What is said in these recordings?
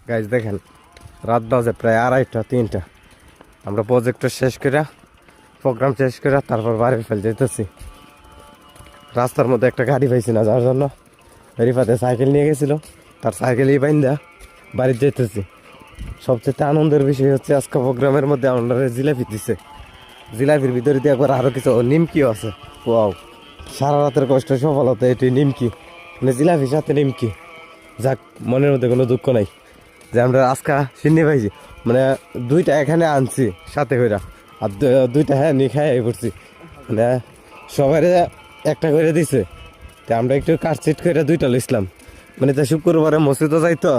Guys দেখেন রাত বাজে প্রায় 2:30 3টা। আমরা প্রজেক্টর শেষ করে প্রোগ্রাম শেষ করে তারপর বাড়ি ফেল যেতেছি। রাস্তার মধ্যে একটা গাড়ি পাইছি না, যার জন্য রিফাতে সাইকেল নিয়ে গেছিল, তার সাইকেলই বাইন্দা বাড়িতে যেতেছি। সবচেয়ে আনন্দের বিষয় হচ্ছে আজকে প্রোগ্রামের মধ্যে আমরা জিলাপি দিছে। জিলাপির ভিতরে দিয়ে একবার আরও কিছু নিমকিও আছে। ওয়াও, সারা রাতের কষ্ট সফলতা এটি নিমকি, মানে জিলাপির সাথে নিমকি। যাক, মনের মধ্যে কোনো দুঃখ নাই যে আমরা আজকা সিন্নি পাইছি, মানে 2টা এখানে আনছি সাথে কইরা, আর 2টা হ্যাঁ নিয়ে খাই পড়ছি, মানে সবাই একটা করে দিছে। তো আমরা একটু কাটচিট করে 2টা লইছিলাম, মানে তা শুক্রবারে মসজিদও যাইতো,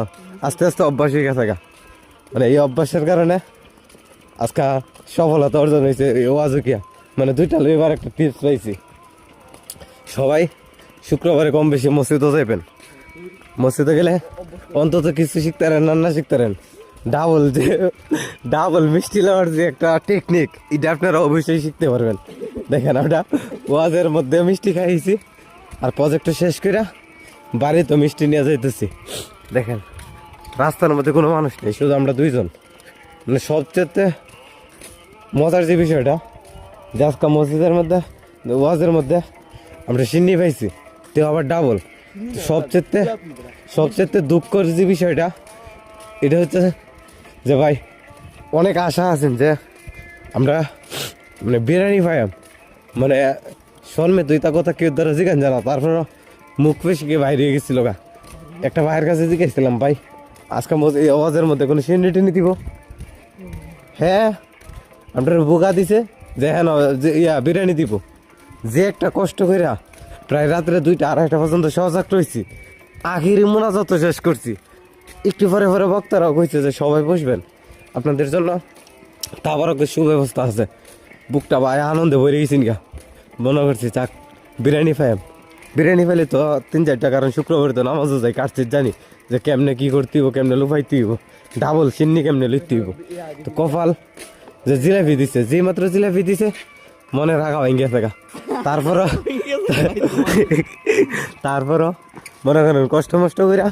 আস্তে আস্তে অভ্যাস হয়ে গেছে গা। মানে এই অভ্যাসের কারণে আজকা সফলতা অর্জন হয়েছে ওয়াজুকিয়া, মানে 2টা লইবার একটা টিপস পাইছি। সবাই শুক্রবারে কম বেশি মসজিদও যাইবেন, মসজিদে গেলে অন্তত কিছু শিখতে পারেন, রান্না শিখতে পারেন। ডাবল মিষ্টি লাগার যে একটা টেকনিক, এটা আপনারা অবশ্যই শিখতে পারবেন। দেখেন আমরা ওয়াজের মধ্যে মিষ্টি খাইছি, আর প্রজেক্ট শেষ করে বাড়ি তো মিষ্টি নিয়ে যাইতেছি। দেখেন রাস্তার মধ্যে কোনো মানুষ নেই, শুধু আমরা 2জন। মানে সবচেয়ে মজার যে বিষয়টা, যে আজকে মসজিদের মধ্যে ওয়াজের মধ্যে আমরা সিন্নি পাইছি, তো আবার ডাবল। সবচেয়ে দুঃখের যে বিষয়টা এটা হচ্ছে যে ভাই অনেক আশা আছেন যে আমরা মানে বিরিয়ানি পাইম, মানে শর্মে তুই তা কথা কেউ দ্বারা জিজ্ঞান জানা, তারপর মুখ পেশিকে বাইরে গেছিল গা। একটা ভাইয়ের কাছে জিজ্ঞেসছিলাম, ভাই আজকে এই আওয়াজের মধ্যে কোনো সিন্নি টিনি দিব? হ্যাঁ, আপনার বোকা দিছে যে হ্যাঁ যে বিরিয়ানি দিব। যে একটা কষ্ট কইরা প্রায় রাত্রে 2টা 2:30 পর্যন্ত সজাগ রয়েছি, আখিরি মোনাজাত শেষ করছি। একটু পরে পরে বক্তারাও কইছে যে সবাই বসবেন, আপনাদের জন্য তাবারকের সুব্যবস্থা আছে। বুকটা ভাই আনন্দে ভরে গেছি গা, মনে করছি চাক বিরিয়ানি পাইম। বিরিয়ানি পাইলে তো 3-4টা, কারণ শুক্রবার তো নামাজও যাই, কাটছিস জানি যে কেমনে কি করতে হইব, কেমনে লুফাইতে হইব, ডাবল সিন্নি কেমনে লইতে হইব। তো কপাল যে জিলাপি দিছে, যে মাত্র জিলাপি দিছে মনে রাখা হয়ে গেছে গা। তারপরও মনে করেন কষ্ট মষ্ট কইরা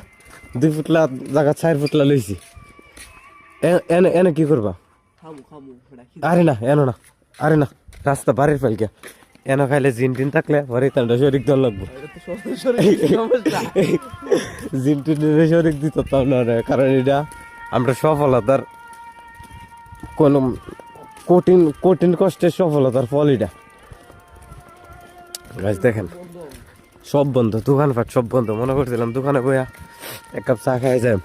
2 ফুটলা জায়গা 4 ফুটলা লইছি। এনে কি করবা? আরে না এনো না, আরে না, রাস্তা বাড়ির ফেলকে এনো খাইলে জিন টিন থাকলে পরে তান্ডা শরিক দল লাগবো। জিন টিনের শরিক দিত তাও না, কারণ এটা আমরা সফলতার কোন কঠিন কষ্টের সফলতার ফল এটা। গাছ দেখেন সব বন্ধ, দোকানপাট সব বন্ধ। মনে করছিলাম দোকানে বইয়া 1 কাপ চা খাই যাই।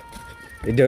এটা